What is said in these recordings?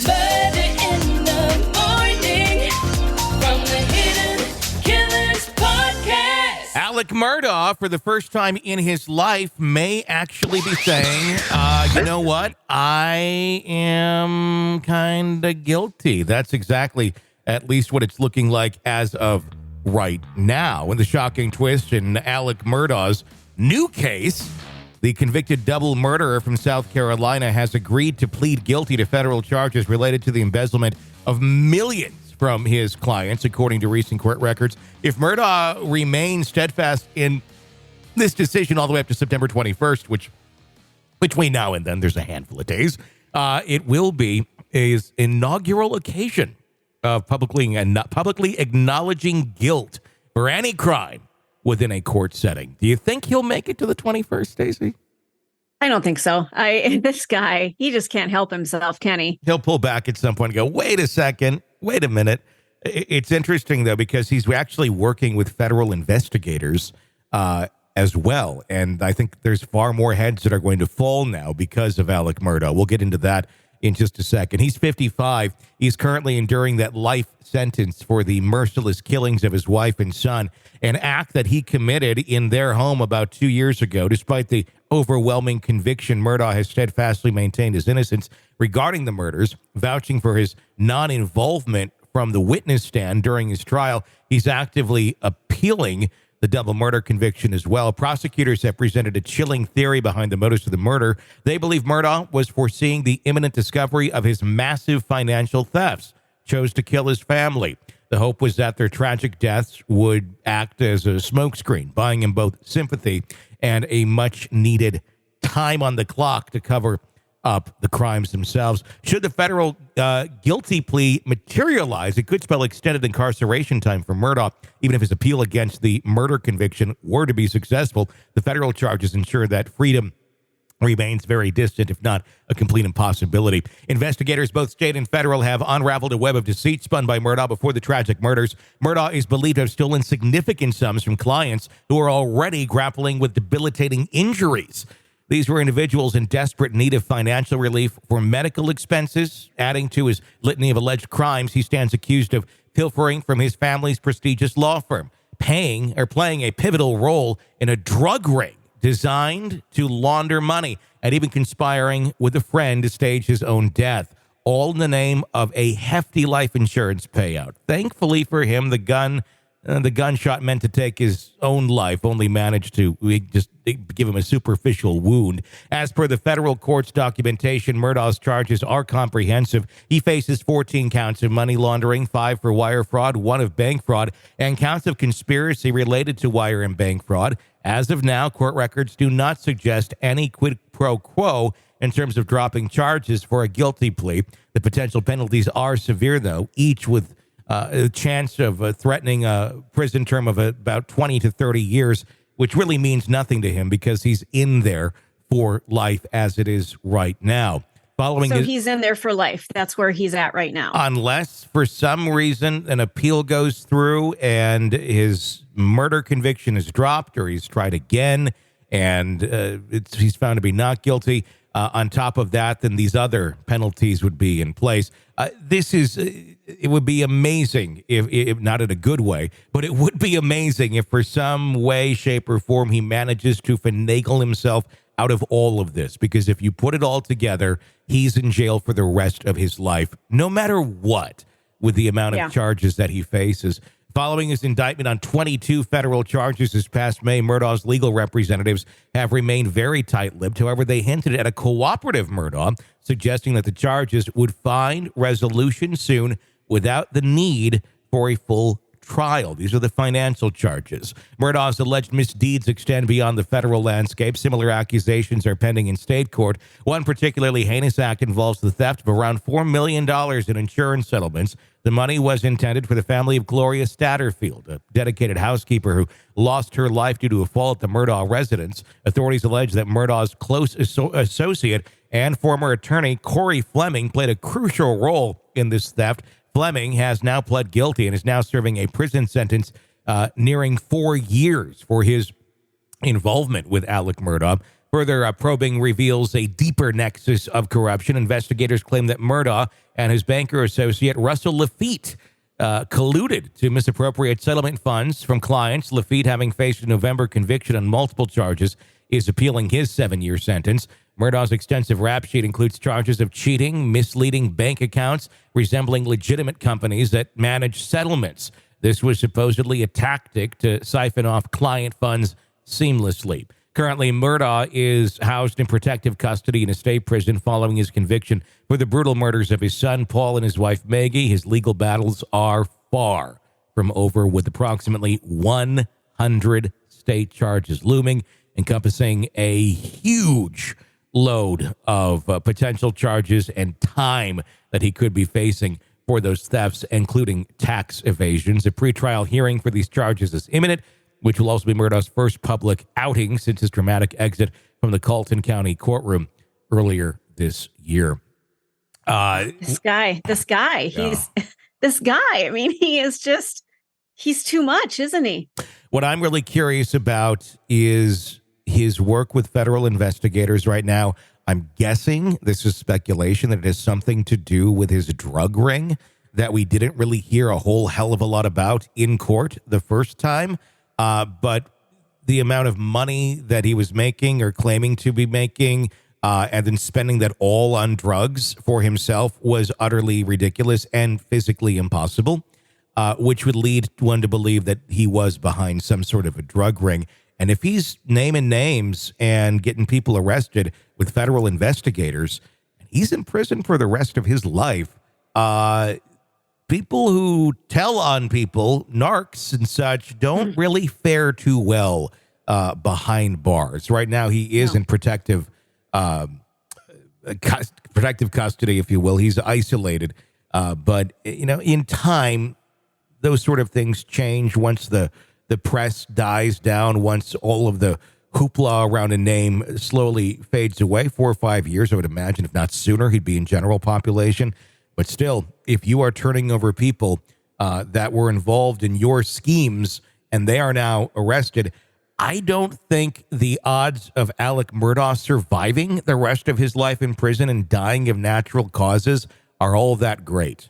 Murder in the morning from the Hidden Killers podcast. Alec Murdaugh, for the first time in his life, may actually be saying, you know what? I am kind of guilty. That's exactly at least what it's looking like as of right now. And the shocking twist in Alec Murdaugh's new case, the convicted double murderer from South Carolina has agreed to plead guilty to federal charges related to the embezzlement of millions from his clients, according to recent court records. If Murdaugh remains steadfast in this decision all the way up to September 21st, which between now and then there's a handful of days, it will be his inaugural occasion of publicly acknowledging guilt for any crime within a court setting. Do you think he'll make it to the 21st, Stacey? I don't think so. This guy, he just can't help himself, can he? He'll pull back at some point and go, wait a second, wait a minute. It's interesting, though, because he's actually working with federal investigators as well. And I think there's far more heads that are going to fall now because of Alec Murdaugh. We'll get into that in just a second. He's 55. He's currently enduring that life sentence for the merciless killings of his wife and son, an act that he committed in their home about 2 years ago. Despite the overwhelming conviction, Murdaugh has steadfastly maintained his innocence regarding the murders, vouching for his non-involvement from the witness stand during his trial. He's actively appealing the double murder conviction as well. Prosecutors have presented a chilling theory behind the motives of the murder. They believe Murdaugh was foreseeing the imminent discovery of his massive financial thefts, chose to kill his family. The hope was that their tragic deaths would act as a smokescreen, buying him both sympathy and a much-needed time on the clock to cover up the crimes themselves. Should the federal guilty plea materialize, it could spell extended incarceration time for Murdaugh. Even if his appeal against the murder conviction were to be successful, the federal charges ensure that freedom remains very distant, if not a complete impossibility. Investigators, both state and federal, have unraveled a web of deceit spun by Murdaugh before the tragic murders. Murdaugh is believed to have stolen significant sums from clients who are already grappling with debilitating injuries. These were individuals in desperate need of financial relief for medical expenses. Adding to his litany of alleged crimes, he stands accused of pilfering from his family's prestigious law firm, playing a pivotal role in a drug ring designed to launder money, and even conspiring with a friend to stage his own death, all in the name of a hefty life insurance payout. Thankfully for him, the gunshot meant to take his own life only managed to just give him a superficial wound. As per the federal court's documentation, Murdaugh's charges are comprehensive. He faces 14 counts of money laundering, 5 for wire fraud, 1 of bank fraud, and counts of conspiracy related to wire and bank fraud. As of now, court records do not suggest any quid pro quo in terms of dropping charges for a guilty plea. The potential penalties are severe, though, each with a chance of threatening a prison term of about 20 to 30 years, which really means nothing to him because he's in there for life as it is right now. He's in there for life. That's where he's at right now. Unless, for some reason, an appeal goes through and his murder conviction is dropped or he's tried again and he's found to be not guilty. On top of that, then these other penalties would be in place. It would be amazing if not in a good way, but it would be amazing if for some way, shape, or form he manages to finagle himself out of all of this. Because if you put it all together, he's in jail for the rest of his life, no matter what, with the amount of charges that he faces. Following his indictment on 22 federal charges this past May, Murdaugh's legal representatives have remained very tight-lipped. However, they hinted at a cooperative Murdaugh, suggesting that the charges would find resolution soon without the need for a full trial. These are the financial charges. Murdaugh's alleged misdeeds extend beyond the federal landscape. Similar accusations are pending in state court. One particularly heinous act involves the theft of around $4 million in insurance settlements. The money was intended for the family of Gloria Statterfield, a dedicated housekeeper who lost her life due to a fall at the Murdaugh residence. Authorities allege that Murdaugh's close associate and former attorney Corey Fleming played a crucial role in this theft. Fleming has now pled guilty and is now serving a prison sentence nearing 4 years for his involvement with Alec Murdaugh. Further probing reveals a deeper nexus of corruption. Investigators claim that Murdaugh and his banker associate Russell Lafitte colluded to misappropriate settlement funds from clients. Lafitte, having faced a November conviction on multiple charges, is appealing his 7-year sentence. Murdaugh's extensive rap sheet includes charges of cheating, misleading bank accounts, resembling legitimate companies that manage settlements. This was supposedly a tactic to siphon off client funds seamlessly. Currently, Murdaugh is housed in protective custody in a state prison following his conviction for the brutal murders of his son, Paul, and his wife, Maggie. His legal battles are far from over, with approximately 100 state charges looming, encompassing a huge load of potential charges and time that he could be facing for those thefts, including tax evasions. A pretrial hearing for these charges is imminent, which will also be Murdaugh's first public outing since his dramatic exit from the Colton County courtroom earlier this year. This guy, Yeah. this guy. I mean, he's too much, isn't he? What I'm really curious about is his work with federal investigators right now. I'm guessing, this is speculation, that it has something to do with his drug ring that we didn't really hear a whole hell of a lot about in court the first time. But the amount of money that he was making or claiming to be making, and then spending that all on drugs for himself, was utterly ridiculous and physically impossible, which would lead one to believe that he was behind some sort of a drug ring. And if he's naming names and getting people arrested with federal investigators, and he's in prison for the rest of his life, people who tell on people, narcs and such, don't really fare too well behind bars. Right now, he is in protective custody, if you will. He's isolated. But, in time, those sort of things change once the press dies down, once all of the hoopla around a name slowly fades away. 4 or 5 years, I would imagine, if not sooner, he'd be in general population. But still, if you are turning over people that were involved in your schemes and they are now arrested, I don't think the odds of Alec Murdaugh surviving the rest of his life in prison and dying of natural causes are all that great.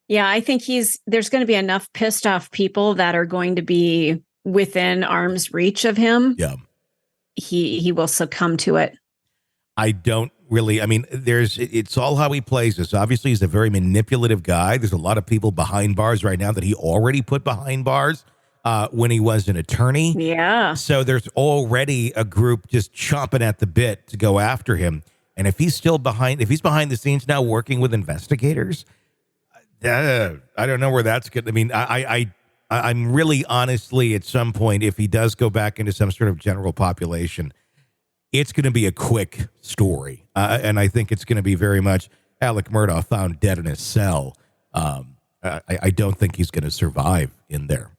Yeah, I think there's going to be enough pissed off people that are going to be within arm's reach of him. Yeah. He will succumb to it. I don't really, it's all how he plays this. Obviously, he's a very manipulative guy. There's a lot of people behind bars right now that he already put behind bars when he was an attorney. Yeah. So there's already a group just chomping at the bit to go after him. And if he's behind the scenes now working with investigators, I don't know where that's good. I mean, I'm really honestly, at some point, if he does go back into some sort of general population, it's going to be a quick story. And I think it's going to be very much Alec Murdaugh found dead in his cell. I don't think he's going to survive in there.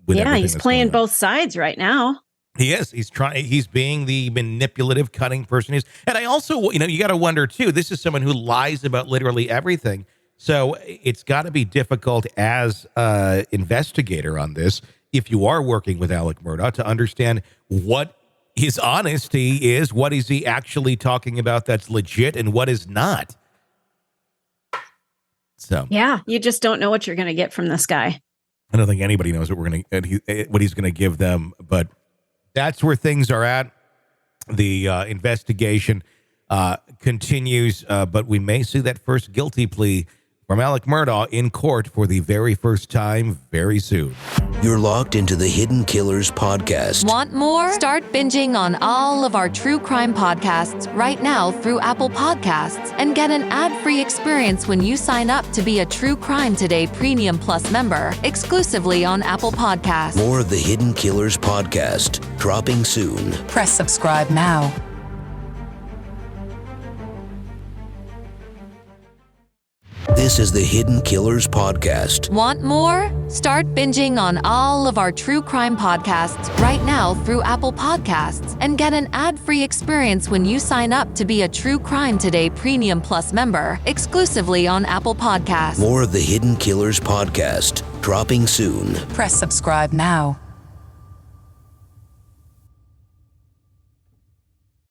He's playing both sides right now. He is. He's being the manipulative, cunning person he is. And I also, you got to wonder, too, this is someone who lies about literally everything. So it's got to be difficult as an investigator on this, if you are working with Alec Murdaugh, to understand what his honesty is, what is he actually talking about that's legit and what is not. So yeah, you just don't know what you're going to get from this guy. I don't think anybody knows what he's going to give them, but that's where things are at. The investigation continues, but we may see that first guilty plea from Alec Murdaugh in court for the very first time very soon. You're locked into the Hidden Killers podcast. Want more? Start binging on all of our true crime podcasts right now through Apple Podcasts and get an ad-free experience when you sign up to be a True Crime Today Premium Plus member exclusively on Apple Podcasts. More of the Hidden Killers podcast dropping soon. Press subscribe now. This is the Hidden Killers podcast. Want more? Start binging on all of our true crime podcasts right now through Apple Podcasts and get an ad-free experience when you sign up to be a True Crime Today Premium Plus member exclusively on Apple Podcasts. More of the Hidden Killers podcast dropping soon. Press subscribe now.